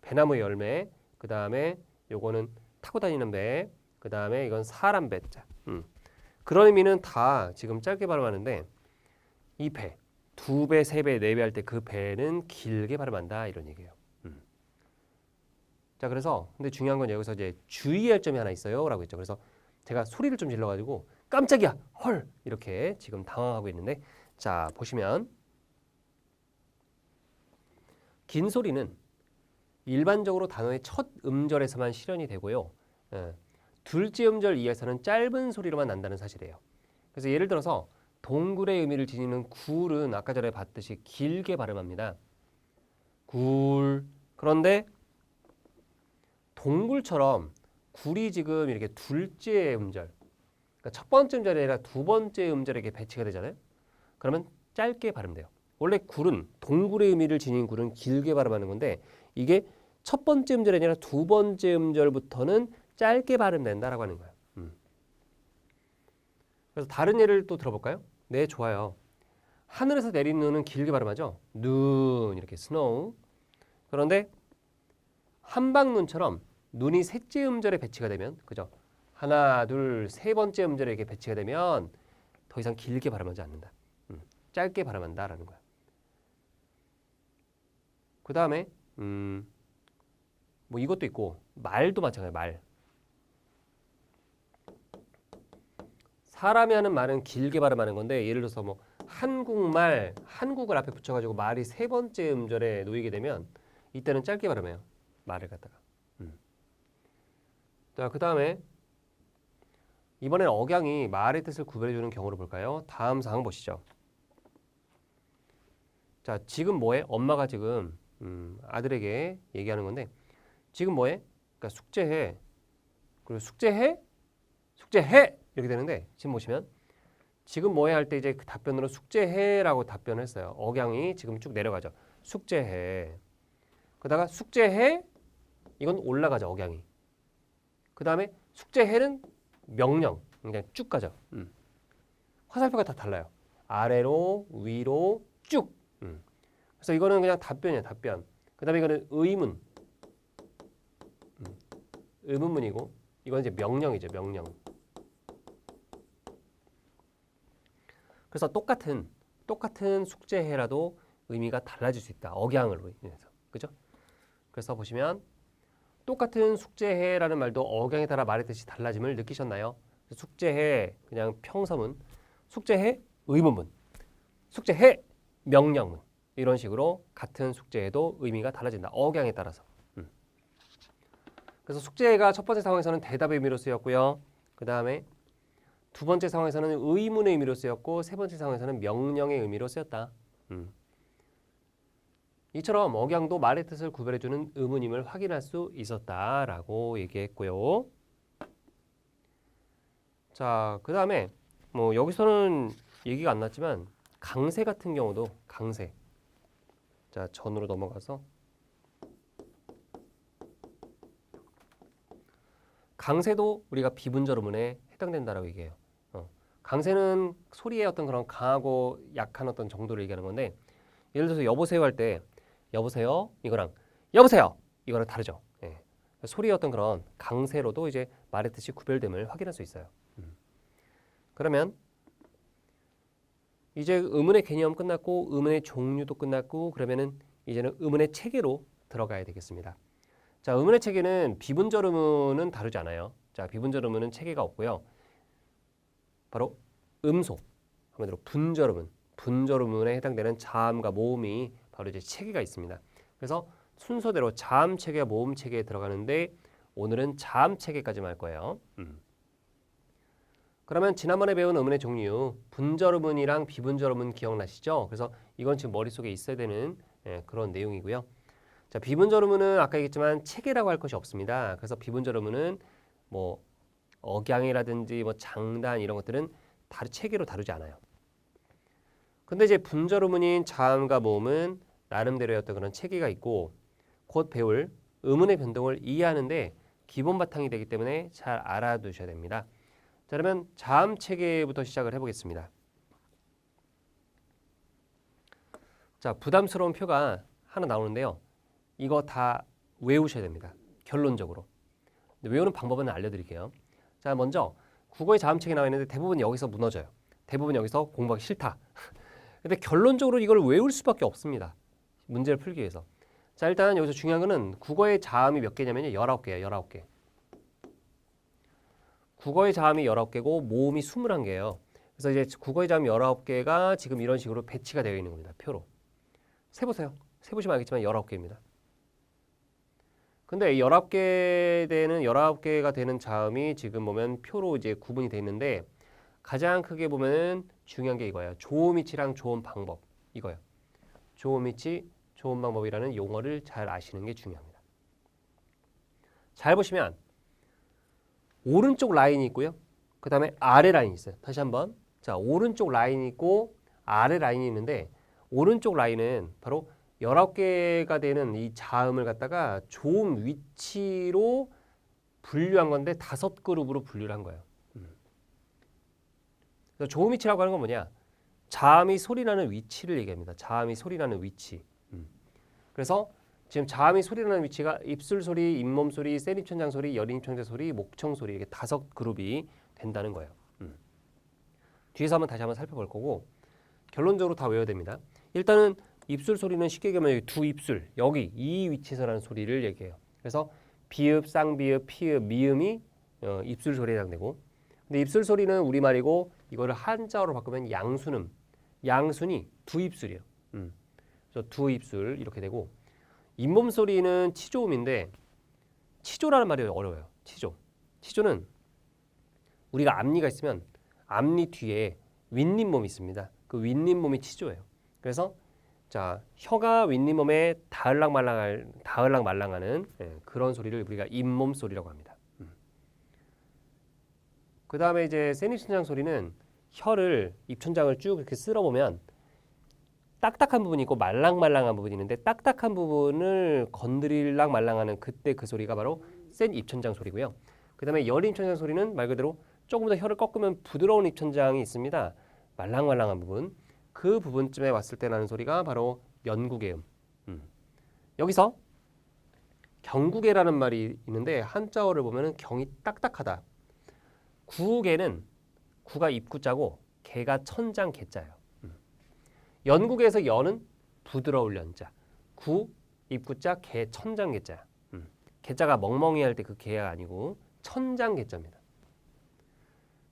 배나무 열매, 그 다음에 요거는 타고 다니는 배, 그 다음에 이건 사람 배자. 그런 의미는 다 지금 짧게 발음하는데 이 배, 2배, 3배, 4배 할 때 그 배는 길게 발음한다 이런 얘기예요. 자, 그래서 근데 중요한 건 여기서 이제 주의할 점이 하나 있어요라고 했죠. 그래서 제가 소리를 좀 질러가지고 깜짝이야, 헐 이렇게 지금 당황하고 있는데 자 보시면 긴 소리는 일반적으로 단어의 첫 음절에서만 실현이 되고요. 둘째 음절 이하에서는 짧은 소리로만 난다는 사실이에요. 그래서 예를 들어서 동굴의 의미를 지니는 굴은 아까 전에 봤듯이 길게 발음합니다. 굴. 그런데 동굴처럼 굴이 지금 이렇게 둘째 음절, 그러니까 첫 번째 음절이 아니라 두 번째 음절에 이렇게 배치가 되잖아요. 그러면 짧게 발음돼요. 원래 굴은 동굴의 의미를 지닌 굴은 길게 발음하는 건데 이게 첫 번째 음절이 아니라 두 번째 음절부터는 짧게 발음된다라고 하는 거예요. 그래서 다른 예를 또 들어볼까요? 네, 좋아요. 하늘에서 내리는 눈은 길게 발음하죠. 눈 이렇게 snow. 그런데 한방눈처럼 눈이 셋째 음절에 배치가 되면 그죠? 하나, 둘, 세 번째 음절에 이렇게 배치가 되면 더 이상 길게 발음하지 않는다. 짧게 발음한다라는 거야. 그 다음에 뭐 이것도 있고 말도 마찬가지야. 말. 사람이 하는 말은 길게 발음하는 건데 예를 들어서 뭐 한국말, 한국을 앞에 붙여가지고 말이 세 번째 음절에 놓이게 되면 이때는 짧게 발음해요. 말을 갖다가. 자, 그 다음에 이번엔 억양이 말의 뜻을 구별해주는 경우를 볼까요? 다음 상황 보시죠. 자, 지금 뭐해? 엄마가 지금 아들에게 얘기하는 건데 지금 뭐해? 그러니까 숙제해. 그리고 숙제해? 숙제해! 이렇게 되는데 지금 보시면 지금 뭐해 할 때 이제 그 답변으로 숙제해라고 답변을 했어요. 억양이 지금 쭉 내려가죠. 숙제해. 그러다가 숙제해 이건 올라가죠. 억양이. 그 다음에 숙제해는 명령 그냥 쭉 가죠. 화살표가 다 달라요. 아래로 위로 쭉. 그래서 이거는 그냥 답변이에요. 답변. 그 다음에 이거는 의문. 의문문이고 이건 이제 명령이죠. 명령. 그래서 똑같은 숙제해라도 의미가 달라질 수 있다. 억양으로 인해서. 그죠? 그래서 보시면 똑같은 숙제해라는 말도 억양에 따라 말의 뜻이 달라짐을 느끼셨나요? 숙제해 그냥 평서문, 숙제해 의문문, 숙제해 명령문 이런 식으로 같은 숙제해도 의미가 달라진다. 억양에 따라서. 그래서 숙제해가 첫 번째 상황에서는 대답의 의미로 쓰였고요. 그 다음에 두 번째 상황에서는 의문의 의미로 쓰였고 세 번째 상황에서는 명령의 의미로 쓰였다. 이처럼 억양도 말의 뜻을 구별해주는 의문임을 확인할 수 있었다라고 얘기했고요. 자, 그 다음에 뭐 여기서는 얘기가 안 났지만 강세 같은 경우도 강세. 자, 전으로 넘어가서 강세도 우리가 비분절 의문에 해당된다라고 얘기해요. 강세는 소리의 어떤 그런 강하고 약한 어떤 정도를 얘기하는 건데 예를 들어서 여보세요 할 때 여보세요 이거랑 여보세요 이거랑 다르죠. 예. 소리의 어떤 그런 강세로도 이제 말의 뜻이 구별됨을 확인할 수 있어요. 그러면 이제 의문의 개념 끝났고 의문의 종류도 끝났고 그러면은 이제는 의문의 체계로 들어가야 되겠습니다. 자, 의문의 체계는 비분절 의문은 다르지 않아요. 자, 비분절 의문은 체계가 없고요. 바로 음소, 한마디로 분절 의문, 분절 의문에 해당되는 자음과 모음이 바로 이제 체계가 있습니다. 그래서 순서대로 자음 체계와 모음 체계에 들어가는데 오늘은 자음 체계까지만 할 거예요. 그러면 지난번에 배운 의문의 종류 분절 의문이랑 비분절 의문 기억나시죠? 그래서 이건 지금 머릿속에 있어야 되는 그런 내용이고요. 자, 비분절 의문은 아까 얘기했지만 체계라고 할 것이 없습니다. 그래서 비분절 의문은 뭐 억양이라든지 뭐 장단 이런 것들은 체계로 다루지 않아요. 근데 이제 분절 의문인 자음과 모음은 나름대로의 어떤 그런 체계가 있고 곧 배울 의문의 변동을 이해하는데 기본 바탕이 되기 때문에 잘 알아두셔야 됩니다. 자, 그러면 자음 체계부터 시작을 해보겠습니다. 자, 부담스러운 표가 하나 나오는데요. 이거 다 외우셔야 됩니다. 결론적으로. 외우는 방법은 알려드릴게요. 자, 먼저 국어의 자음 체계 나와 있는데 대부분 여기서 무너져요. 대부분 여기서 공부하기 싫다. 근데 결론적으로 이걸 외울 수밖에 없습니다. 문제를 풀기 위해서. 자, 일단 여기서 중요한 거는 국어의 자음이 몇 개냐면요. 19개예요. 19개. 국어의 자음이 19개고 모음이 21개예요. 그래서 이제 국어의 자음 19개가 지금 이런 식으로 배치가 되어 있는 겁니다. 표로. 세보세요. 세보시면 알겠지만 19개입니다. 근데 19개가 되는 자음이 지금 보면 표로 이제 구분이 되어 있는데 가장 크게 보면은 중요한 게 이거예요. 조음 위치랑 조음 방법. 이거예요. 조음 위치, 조음 방법이라는 용어를 잘 아시는 게 중요합니다. 잘 보시면 오른쪽 라인이 있고요. 그 다음에 아래 라인이 있어요. 다시 한번. 자, 오른쪽 라인이 있고 아래 라인이 있는데 오른쪽 라인은 바로 19개가 되는 이 자음을 갖다가 조음 위치로 분류한 건데 5그룹으로 분류를 한 거예요. 그래서 조음 위치라고 하는 건 뭐냐? 자음이 소리나는 위치를 얘기합니다. 자음이 소리나는 위치. 그래서 지금 자음이 소리나는 위치가 입술 소리, 잇몸 소리, 센 입천장 소리, 여린 입천장 소리, 목청 소리 이렇게 5그룹이 된다는 거예요. 뒤에서 다시 한번 살펴볼 거고 결론적으로 다 외워야 됩니다. 일단은 입술 소리는 쉽게 얘기하면 여기 두 입술, 여기 이 위치에서 나는 소리를 얘기해요. 그래서 비읍, 쌍비읍, 피읍, 미음이 입술 소리에 해당되고 근데 입술 소리는 우리말이고 이거를 한자어로 바꾸면 양순음, 양순이 두 입술이에요. 그래서 두 입술 이렇게 되고 잇몸 소리는 치조음인데 치조라는 말이 어려워요. 치조는 우리가 앞니가 있으면 앞니 뒤에 윗잇몸이 있습니다. 그 윗잇몸이 치조예요. 그래서 자 혀가 윗잇몸에 닿을락말랑하는 그런 소리를 우리가 잇몸 소리라고 합니다. 그 다음에 이제 센 입천장 소리는 혀를 입천장을 쭉 이렇게 쓸어보면 딱딱한 부분이 있고 말랑말랑한 부분이 있는데 딱딱한 부분을 건드릴락 말랑하는 그때 그 소리가 바로 센 입천장 소리고요. 그 다음에 여린 입천장 소리는 말 그대로 조금 더 혀를 꺾으면 부드러운 입천장이 있습니다. 말랑말랑한 부분. 그 부분쯤에 왔을 때 나는 소리가 바로 연구개음. 여기서 경구개라는 말이 있는데 한자어를 보면 경이 딱딱하다. 구개는 구가 입구자고 개가 천장 개자예요. 연구개에서 연은 부드러울 연자. 구 입구자 개 천장 개자. 개자가 멍멍이 할 때 그 개가 아니고 천장 개자입니다.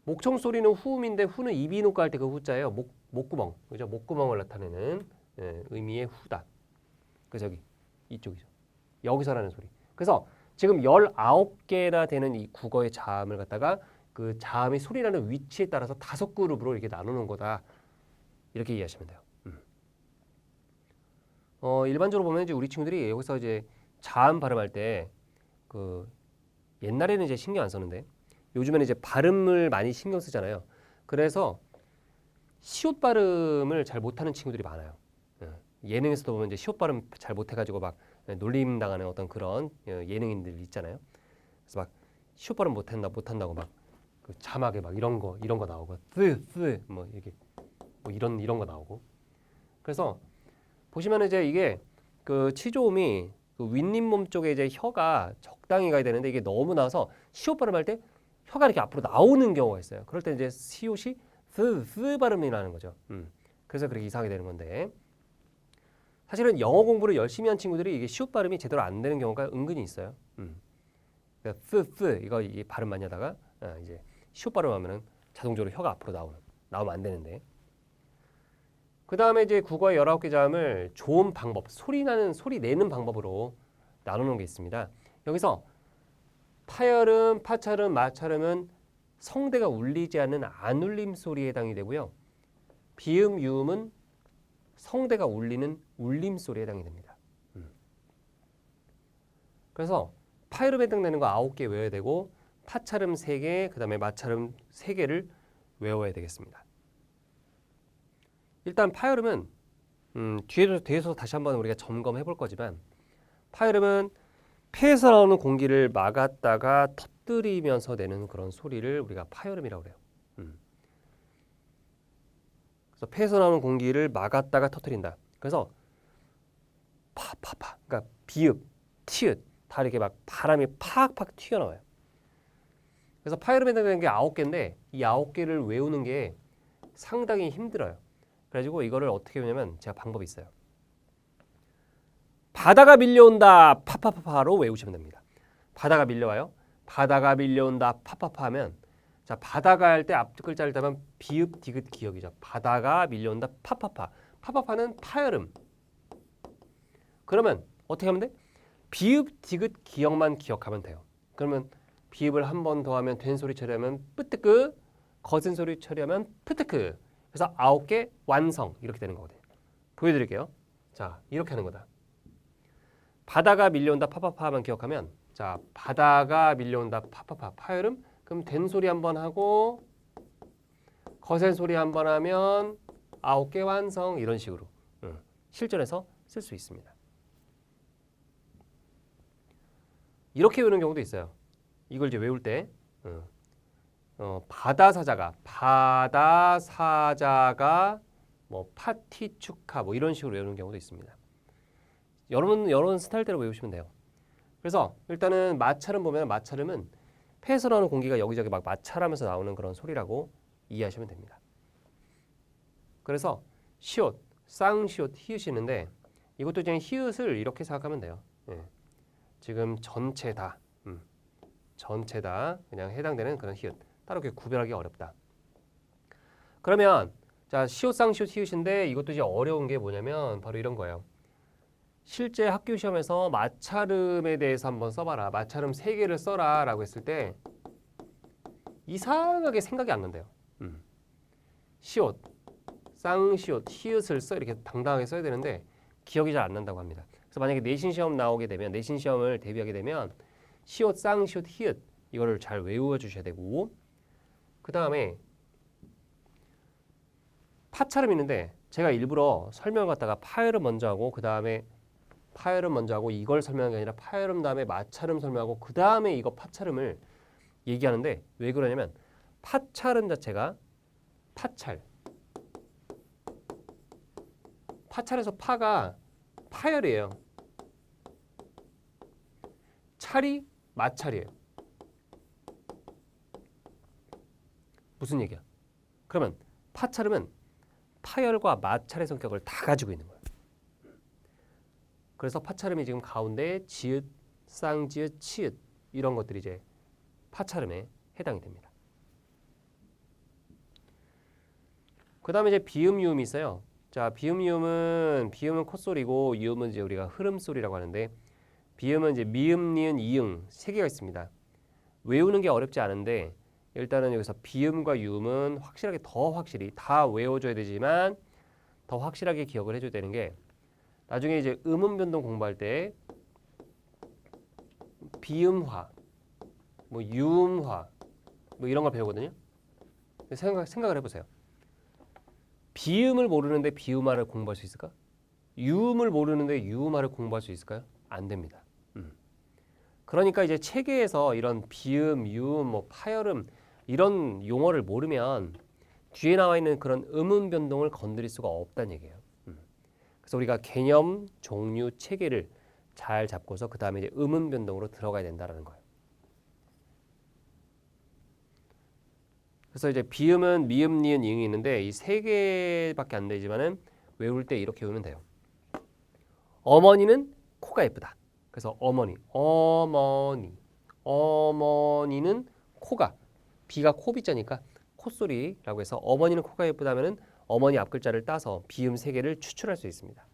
목청 소리는 후음인데 후는 입이 녹가 할 때 그 후자예요. 목구멍, 그죠? 목구멍을 나타내는 의미의 후다. 그래서 여기 이쪽이죠. 여기서 나는 소리. 그래서 지금 19개나 되는 이 국어의 자음을 갖다가 그 자음이 소리나는 위치에 따라서 5그룹으로 이렇게 나누는 거다. 이렇게 이해하시면 돼요. 일반적으로 보면 이제 우리 친구들이 여기서 이제 자음 발음할 때 그 옛날에는 이제 신경 안 썼는데 요즘에는 이제 발음을 많이 신경 쓰잖아요. 그래서 시옷 발음을 잘 못하는 친구들이 많아요. 예능에서도 보면 이제 시옷 발음 잘 못해가지고 막 놀림 당하는 어떤 그런 예능인들 있잖아요. 그래서 막 시옷 발음 못한다고 막 그 자막에 막 이런 거 나오고 뭐 이렇게 뭐 이런 거 나오고. 그래서 보시면 이제 이게 그 치조음이 그 윗잇몸 쪽에 이제 혀가 적당히 가야 되는데 이게 너무 나와서 시옷 발음할 때 혀가 이렇게 앞으로 나오는 경우가 있어요. 그럴 때 이제 시옷이 쓰 발음이 나는 거죠. 그래서 그렇게 이상하게 되는 건데 사실은 영어 공부를 열심히 한 친구들이 이게 시옷 발음이 제대로 안 되는 경우가 은근히 있어요. 그러니까 쓰 이거 이 발음 많이 하다가 이제 시옷 발음하면은 자동적으로 혀가 앞으로 나오면 안 되는데. 그 다음에 이제 국어의 19개 자음을 조음 방법, 소리 내는 방법으로 나누는 게 있습니다. 여기서 파열음, 파찰음, 마찰음은 성대가 울리지 않는 안울림 소리에 해당이 되고요. 비음, 유음은 성대가 울리는 울림 소리에 해당이 됩니다. 그래서 파열음에 해당되는 거 9개 외워야 되고 파찰음 3개, 그 다음에 마찰음 3개를 외워야 되겠습니다. 일단 파열음은 뒤에서 다시 한번 우리가 점검해 볼 거지만 파열음은 폐에서 나오는 공기를 막았다가 터뜨리면서 내는 그런 소리를 우리가 파열음이라고 그래요. 그래서 폐에서 나오는 공기를 막았다가 터뜨린다. 그래서 파파파, 그러니까 비읍, 티읕 다 이렇게 막 바람이 팍팍 튀어나와요. 그래서 파열음에 해당되는 게 9개인데 이 9개를 외우는 게 상당히 힘들어요. 그래가지고 이거를 어떻게 외우냐면 제가 방법이 있어요. 바다가 밀려온다 파파파파로 외우시면 됩니다. 바다가 밀려와요. 바다가 밀려온다 파파파 하면 자 바다가 할 때 앞 글자를 따면 비읍 디귿 기역이죠. 바다가 밀려온다 파파파. 파파파는 파열음. 그러면 어떻게 하면 돼? 비읍 디귿 기역만 기억하면 돼요. 그러면 비읍을 한 번 더 하면 된 소리 처리하면 뿌뜨끄, 거센 소리 처리하면 푸뜨크. 그래서 9개 완성 이렇게 되는 거거든요. 보여드릴게요. 자 이렇게 하는 거다. 바다가 밀려온다 파파파만 기억하면 자 바다가 밀려온다 파파파 파열음 그럼 된 소리 한번 하고 거센 소리 한번 하면 9개 완성 이런 식으로 실전에서 쓸 수 있습니다. 이렇게 외우는 경우도 있어요. 이걸 이제 외울 때 바다사자가 뭐 파티 축하 뭐 이런 식으로 외우는 경우도 있습니다. 여러분 스타일대로 외우시면 돼요. 그래서 일단은 마찰음 보면 마찰음은 폐에서 나오는 공기가 여기저기 막 마찰하면서 나오는 그런 소리라고 이해하시면 됩니다. 그래서 시옷, 쌍시옷, 히읗이 있는데 이것도 그냥 히읗을 이렇게 생각하면 돼요. 예. 지금 전체다 그냥 해당되는 그런 히읗. 따로 이렇게 구별하기 어렵다. 그러면 자 시옷, 쌍시옷, 히읗인데 이것도 이제 어려운 게 뭐냐면 바로 이런 거예요. 실제 학교 시험에서 마찰음에 대해서 한번 써봐라. 마찰음 3개를 써라 라고 했을 때 이상하게 생각이 안 난대요. 시옷, 쌍시옷, 히읗을 이렇게 당당하게 써야 되는데 기억이 잘 안 난다고 합니다. 그래서 만약에 내신 시험 나오게 되면 내신 시험을 대비하게 되면 시옷, 쌍시옷, 히읗 이거를 잘 외워 주셔야 되고 그 다음에 파찰음 있는데 제가 일부러 설명을 갖다가 파열음 먼저 하고 그 다음에 파열음 먼저 하고 이걸 설명하는 게 아니라 파열음 다음에 마찰음 설명하고 그 다음에 이거 파찰음을 얘기하는데 왜 그러냐면 파찰음 자체가 파찰에서 파가 파열이에요. 찰이 마찰이에요. 무슨 얘기야? 그러면 파찰음은 파열과 마찰의 성격을 다 가지고 있는 거예요. 그래서 파찰음이 지금 가운데 지읒, 쌍지읒, 치읒 이런 것들이 이제 파찰음에 해당이 됩니다. 그 다음에 이제 비음, 유음이 있어요. 자, 비음, 유음은 콧소리고 유음은 이제 우리가 흐름소리라고 하는데 비음은 이제 미음, 니은, 이응 3개가 있습니다. 외우는 게 어렵지 않은데 일단은 여기서 비음과 유음은 더 확실히 다 외워줘야 되지만 더 확실하게 기억을 해줘야 되는 게 나중에 이제 음음 변동 공부할 때 비음화, 뭐 유음화, 뭐 이런 걸 배우거든요. 생각을 해보세요. 비음을 모르는데 비음화를 공부할 수 있을까? 유음을 모르는데 유음화를 공부할 수 있을까요? 안 됩니다. 그러니까 이제 체계에서 이런 비음, 유음, 뭐 파열음 이런 용어를 모르면 뒤에 나와 있는 그런 음음 변동을 건드릴 수가 없다는 얘기예요. 그래서 우리가 개념, 종류, 체계를 잘 잡고서 그 다음에 이제 음음 변동으로 들어가야 된다는 거예요. 그래서 이제 비음은 미음, 니은, 이응이 있는데 이 3개밖에 안 되지만은 외울 때 이렇게 외우면 돼요. 어머니는 코가 예쁘다. 그래서 어머니는 코가 비가 코비자니까 콧소리라고 해서 어머니는 코가 예쁘다면은 어머니 앞글자를 따서 비음 3개를 추출할 수 있습니다.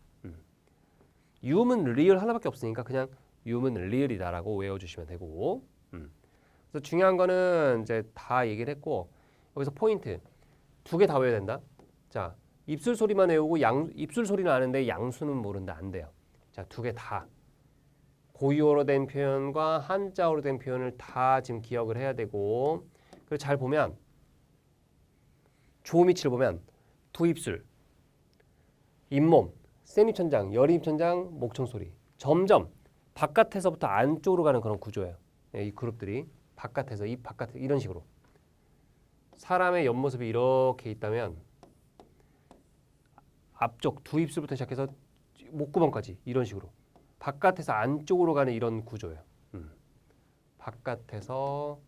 유음은 리을 하나밖에 없으니까 그냥 유음은 리을이다라고 외워주시면 되고 그래서 중요한 거는 이제 다 얘기를 했고 여기서 포인트 2개 다 외워야 된다. 자, 입술 소리만 외우고 입술 소리는 아는데 양수는 모른다. 안 돼요. 자, 2개 다 고유어로 된 표현과 한자어로 된 표현을 다 지금 기억을 해야 되고 그리고 잘 보면 조미치를 보면 두 입술, 잇몸, 센입천장, 열입천장, 목청소리 점점 바깥에서부터 안쪽으로 가는 그런 구조예요. 이 그룹들이 바깥에서 입 바깥에 이런 식으로 사람의 옆모습이 이렇게 있다면 앞쪽 두 입술부터 시작해서 목구멍까지 이런 식으로 바깥에서 안쪽으로 가는 이런 구조예요. 바깥에서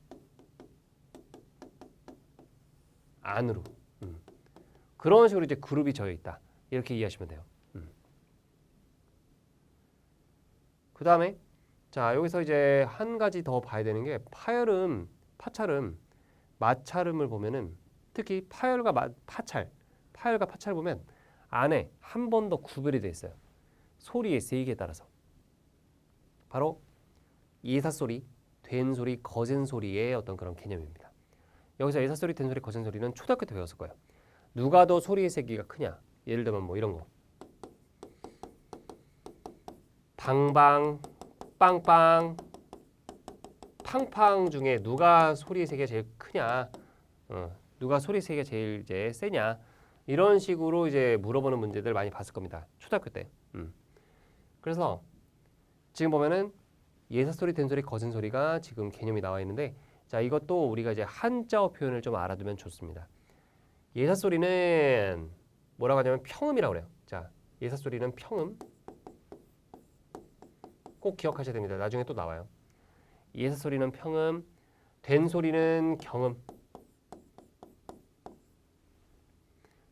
안으로 그런 식으로 이제 그룹이 저어 있다. 이렇게 이해하시면 돼요. 그 다음에 자 여기서 이제 한 가지 더 봐야 되는 게 파열음, 파찰음, 마찰음을 보면은 특히 파열과 파찰 보면 안에 한 번 더 구별이 돼 있어요. 소리의 세기에 따라서 바로 예사소리, 된소리, 거센소리의 어떤 그런 개념입니다. 여기서 예사소리, 된소리, 거센소리는 초등학교 때 배웠을 거예요. 누가 더 소리의 세기가 크냐? 예를 들면 뭐 이런 거. 방방, 빵빵, 팡팡 중에 누가 소리의 세기가 제일 크냐? 누가 소리 세기가 제일 이제 세냐? 이런 식으로 이제 물어보는 문제들 많이 봤을 겁니다. 초등학교 때. 그래서 지금 보면은 예사소리, 된소리, 거센소리가 지금 개념이 나와 있는데 자 이것도 우리가 이제 한자어 표현을 좀 알아두면 좋습니다. 예사소리는 뭐라고 하냐면 평음이라고 그래요. 자 예사소리는 평음 꼭 기억하셔야 됩니다. 나중에 또 나와요. 예사소리는 평음, 된소리는 경음,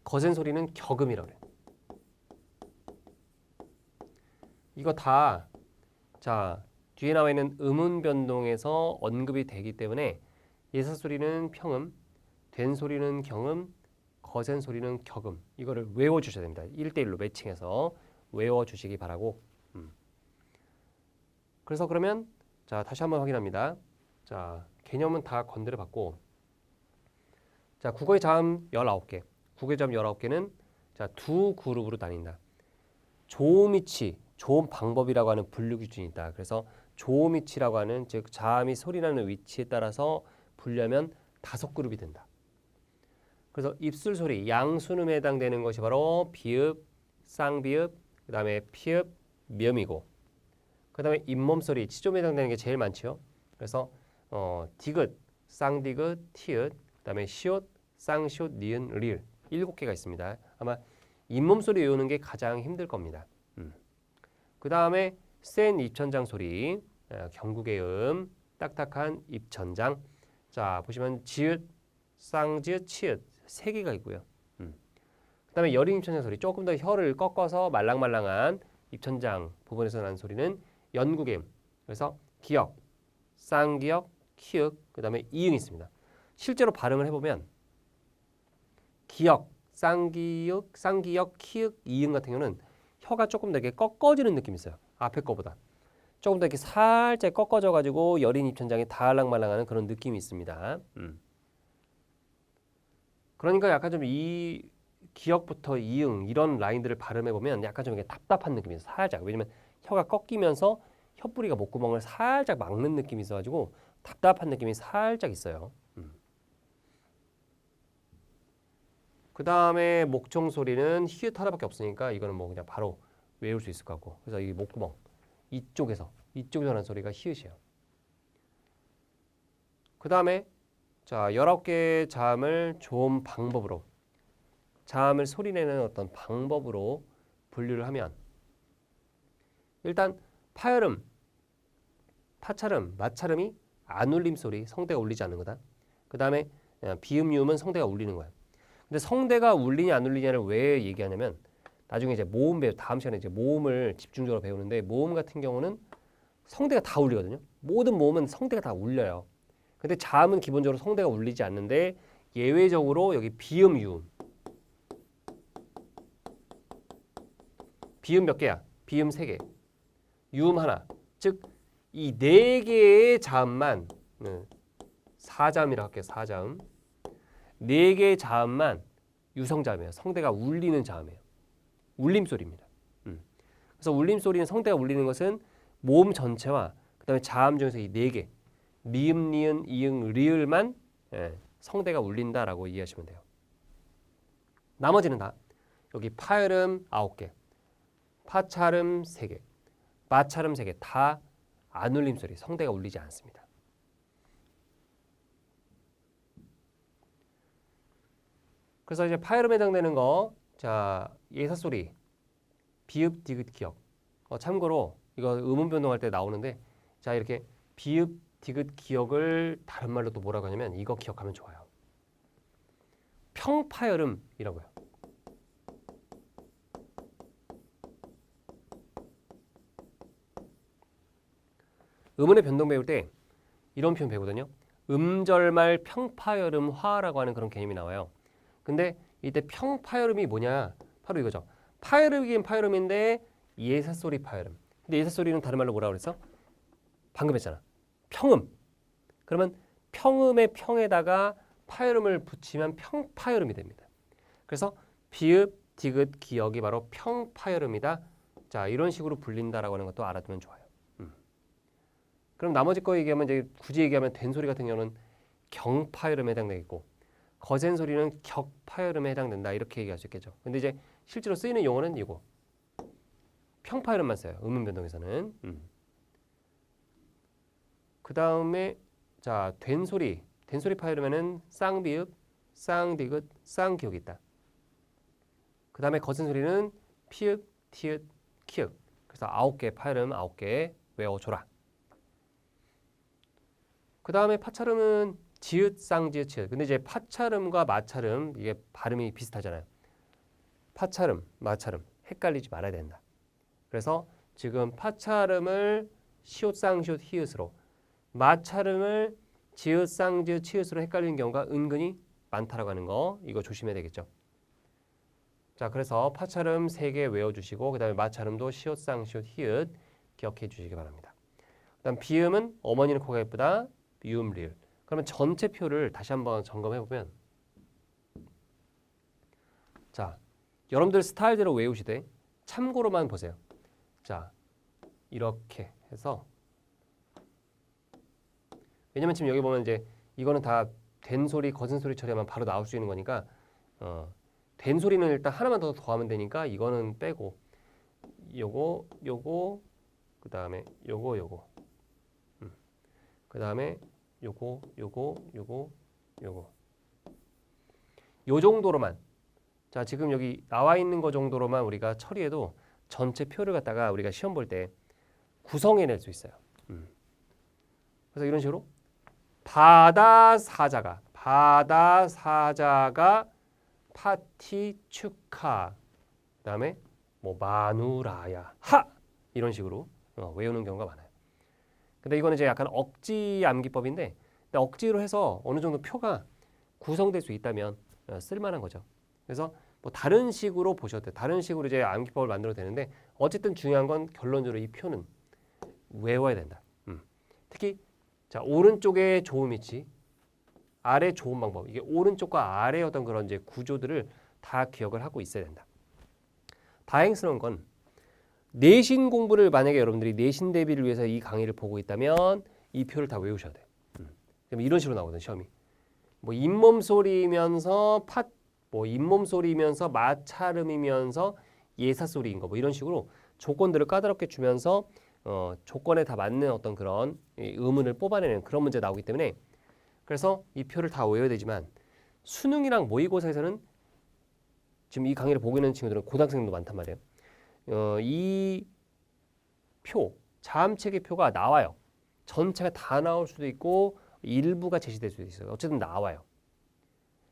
거센소리는 격음이라고 그래요. 이거 다 자 뒤에 나와 있는 음운 변동에서 언급이 되기 때문에 예사소리는 평음, 된소리는 경음, 거센소리는 격음. 이거를 외워주셔야 됩니다. 1대1로 매칭해서 외워주시기 바라고. 그래서 그러면 자 다시 한번 확인합니다. 자 개념은 다 건드려 봤고 자 국어의 자음 19개. 국어의 자음 19개는 자 두 그룹으로 나뉜다. 조음이치, 조음 방법이라고 하는 분류 기준이 있다. 그래서 조음이치라고 하는 즉 자음이 소리나는 위치에 따라서 분류하면 5그룹이 된다. 그래서 입술 소리, 양순음에 해당되는 것이 바로 비읍, 쌍비읍, 그다음에 피읍, 미음이고 그다음에 잇몸 소리, 치조음에 해당되는 게 제일 많죠. 그래서 디귿, 쌍디귿, 티읕, 그다음에 시옷, 쌍시옷, 니은, 리을 7개가 있습니다. 아마 잇몸 소리 외우는 게 가장 힘들 겁니다. 그다음에 센 입천장 소리, 경국의 딱딱한 입천장. 자 보시면 지읒, 쌍지읒, 치읒 3개가 있고요. 그다음에 여린 입천장 소리, 조금 더 혀를 꺾어서 말랑말랑한 입천장 부분에서 나는 소리는 연국음. 그래서 기역, 쌍기역, 키읔, 그다음에 이응이 있습니다. 실제로 발음을 해보면 기역, 쌍기역, 키읔, 이응 같은 경우는 혀가 조금 더 이렇게 꺾어지는 느낌이 있어요. 앞에 거보다. 조금 더 이렇게 살짝 꺾어져가지고 여린 입천장이 달랑말랑하는 그런 느낌이 있습니다. 그러니까 약간 좀 이 기역부터 이응 이런 라인들을 발음해보면 약간 좀 이렇게 답답한 느낌이 있어요. 살짝. 왜냐면 혀가 꺾이면서 혀뿌리가 목구멍을 살짝 막는 느낌이 있어가지고 답답한 느낌이 살짝 있어요. 그 다음에 목청 소리는 히읗 하나밖에 없으니까 이거는 뭐 그냥 바로 외울 수 있을 것 같고 그래서 이 목구멍 이쪽에서 나는 소리가 히읗이에요. 그 다음에 자 19개의 자음을 조음 방법으로 자음을 소리내는 어떤 방법으로 분류를 하면 일단 파열음, 파찰음, 마찰음이 안 울림 소리, 성대가 울리지 않는 거다. 그 다음에 비음, 유음은 성대가 울리는 거야. 근데 성대가 울리냐 안 울리냐를 왜 얘기하냐면 나중에 이제 모음 다음 시간에 이제 모음을 집중적으로 배우는데 모음 같은 경우는 성대가 다 울리거든요. 모든 모음은 성대가 다 울려요. 근데 자음은 기본적으로 성대가 울리지 않는데 예외적으로 여기 비음, 유음. 비음 몇 개야? 비음 3개. 유음 하나. 즉 이 4개의 자음만 4자음이라고 할게요. 4자음. 4개의 자음만 유성자음이에요. 성대가 울리는 자음이에요. 울림소리입니다. 그래서 울림소리는 성대가 울리는 것은 모음 전체와 그 다음에 자음 중에서 이 4개 미음, 니은, 이응, 리을만 성대가 울린다라고 이해하시면 돼요. 나머지는 다 여기 파열음 9개, 파찰음 3개, 마찰음 3개 다 안 울림 소리, 성대가 울리지 않습니다. 그래서 이제 파열음에 해당되는 거, 자 예사소리, 비읍, 디귿, 기역. 참고로 이거 음운 변동할 때 나오는데, 자 이렇게 비읍, 디귿, 기역을 다른 말로 또 뭐라고 하냐면 이거 기억하면 좋아요. 평파열음이라고요. 음운의 변동 배울 때 이런 표현 배우거든요. 음절말 평파열음화라고 하는 그런 개념이 나와요. 근데 이때 평파열음이 뭐냐? 바로 이거죠. 파열음이긴 파열음인데 예사소리 파열음. 근데 예사소리는 다른 말로 뭐라고 그랬어? 방금 했잖아. 평음. 그러면 평음의 평에다가 파열음을 붙이면 평파열음이 됩니다. 그래서 비읍, 디귿, 기역이 바로 평파열음이다. 자, 이런 식으로 불린다라고 하는 것도 알아두면 좋아요. 그럼 나머지 거 얘기하면 이제 굳이 얘기하면 된소리 같은 경우는 경파열음에 해당되겠고 거센 소리는 격파열음에 해당된다. 이렇게 얘기할 수 있겠죠. 근데 이제 실제로 쓰이는 용어는 이거. 평파열음만 써요. 음운 변동에서는. 그 다음에 자 된소리 파열음에는 쌍비읍, 쌍디귿, 쌍기역이 있다. 그 다음에 거센 소리는 피읍, 티읕, 키읔. 그래서 9개 파열음 9개 외워줘라. 그 다음에 파찰음은 지읒, 쌍지읒, 치읒. 근데 이제 파찰음과 마찰음 이게 발음이 비슷하잖아요. 파찰음, 마찰음 헷갈리지 말아야 된다. 그래서 지금 파찰음을 시옷, 쌍시옷, 히읗으로 마찰음을 지읒, 쌍지읒, 치읒으로 헷갈리는 경우가 은근히 많다라고 하는 거 이거 조심해야 되겠죠. 자, 그래서 파찰음 3개 외워주시고 그 다음에 마찰음도 시옷, 쌍시옷, 히읗 기억해 주시기 바랍니다. 그 다음 비음은 어머니는 코가 예쁘다. 비음, 리을. 그러면 전체 표를 다시 한번 점검해 보면 자, 여러분들 스타일대로 외우시되 참고로만 보세요. 자, 이렇게 해서 왜냐면 지금 여기 보면 이제 이거는 다 된 소리, 거센 소리 처리하면 바로 나올 수 있는 거니까 된 소리는 일단 하나만 더 더하면 되니까 이거는 빼고 요거 그 다음에 요거 그 다음에 요거 요 정도로만 자 지금 여기 나와 있는 거 정도로만 우리가 처리해도 전체 표를 갖다가 우리가 시험 볼 때 구성해낼 수 있어요. 그래서 이런 식으로 바다 사자가 파티 축하 그다음에 뭐 마누라야 하 이런 식으로 외우는 경우가 많아요. 근데 이거는 이제 약간 억지 암기법인데 근데 억지로 해서 어느 정도 표가 구성될 수 있다면 쓸만한 거죠. 그래서 뭐 다른 식으로 보셔도 돼요. 다른 식으로 이제 암기법을 만들어도 되는데 어쨌든 중요한 건 결론적으로 이 표는 외워야 된다. 특히 자 오른쪽에 좋은 위치, 아래 좋은 방법. 이게 오른쪽과 아래의 어떤 그런 이제 구조들을 다 기억을 하고 있어야 된다. 다행스러운 건 내신 공부를 만약에 여러분들이 내신 대비를 위해서 이 강의를 보고 있다면 이 표를 다 외우셔야 돼요. 그럼 이런 식으로 나오거든요. 시험이. 뭐 잇몸 소리면서 잇몸 소리면서 마찰음이면서 예사 소리인 거 뭐 이런 식으로 조건들을 까다롭게 주면서 조건에 다 맞는 어떤 그런 의문을 뽑아내는 그런 문제 나오기 때문에 그래서 이 표를 다 외워야 되지만 수능이랑 모의고사에서는 지금 이 강의를 보고 있는 친구들은 고등학생도 많단 말이에요. 이 표, 자암체계 표가 나와요. 전체가 다 나올 수도 있고 일부가 제시될 수도 있어요. 어쨌든 나와요.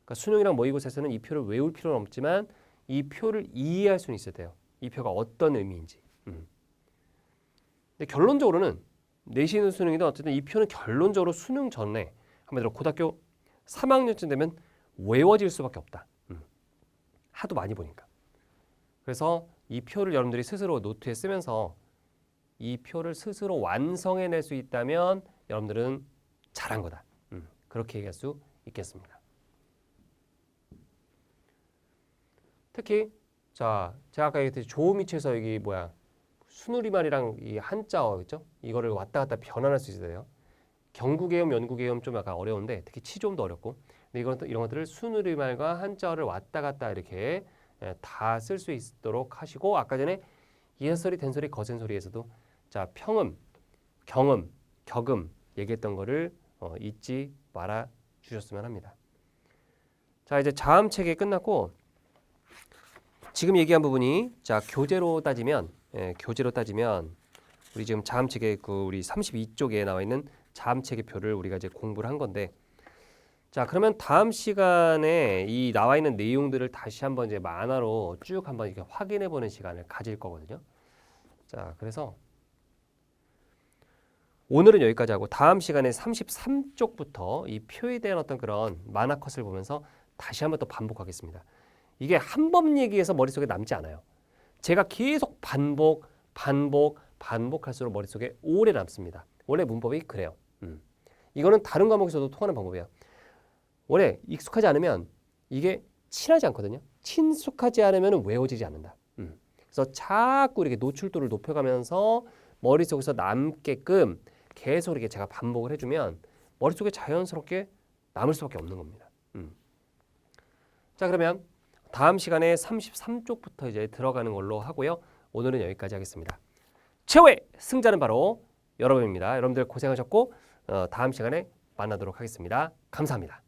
그러니까 수능이랑 모의고사에서는 이 표를 외울 필요는 없지만 이 표를 이해할 수는 있어야 돼요. 이 표가 어떤 의미인지. 근데 결론적으로는 내신 수능이든 어쨌든 이 표는 결론적으로 수능 전에 한마디로 고등학교 3학년쯤 되면 외워질 수밖에 없다. 하도 많이 보니까. 그래서 이 표를 여러분들이 스스로 노트에 쓰면서 이 표를 스스로 완성해낼 수 있다면 여러분들은 잘한 거다. 그렇게 얘기할 수 있겠습니다. 특히 자 제가 아까 얘기했듯이 조음이치에서 여기 순우리말이랑 이 한자어 있죠? 이거를 왔다 갔다 변환할 수 있어요. 경구계음, 연구계음 좀 약간 어려운데 특히 치조음도 어렵고 근데 이런 것들을 순우리말과 한자어를 왔다 갔다 이렇게 다 쓸 수 있도록 하시고 아까 전에 예사소리, 된소리, 거센소리에서도 자 평음, 경음, 격음 얘기했던 거를 잊지 말아 주셨으면 합니다. 자 이제 자음체계 끝났고 지금 얘기한 부분이 자 교재로 따지면 우리 지금 자음체계 우리 32쪽에 나와 있는 자음체계표를 우리가 이제 공부를 한 건데 자 그러면 다음 시간에 이 나와 있는 내용들을 다시 한번 이제 만화로 쭉 한번 이렇게 확인해 보는 시간을 가질 거거든요. 자 그래서 오늘은 여기까지 하고 다음 시간에 33쪽부터 이 표에 대한 어떤 그런 만화 컷을 보면서 다시 한번 또 반복하겠습니다. 이게 한 번 얘기해서 머릿속에 남지 않아요. 제가 계속 반복할수록 머릿속에 오래 남습니다. 원래 문법이 그래요. 이거는 다른 과목에서도 통하는 방법이에요. 원래 익숙하지 않으면 이게 친하지 않거든요. 친숙하지 않으면 외워지지 않는다. 그래서 자꾸 이렇게 노출도를 높여가면서 머릿속에서 남게끔 계속 이렇게 제가 반복을 해주면 머릿속에 자연스럽게 남을 수밖에 없는 겁니다. 자, 그러면 다음 시간에 33쪽부터 이제 들어가는 걸로 하고요. 오늘은 여기까지 하겠습니다. 최후의 승자는 바로 여러분입니다. 여러분들 고생하셨고 다음 시간에 만나도록 하겠습니다. 감사합니다.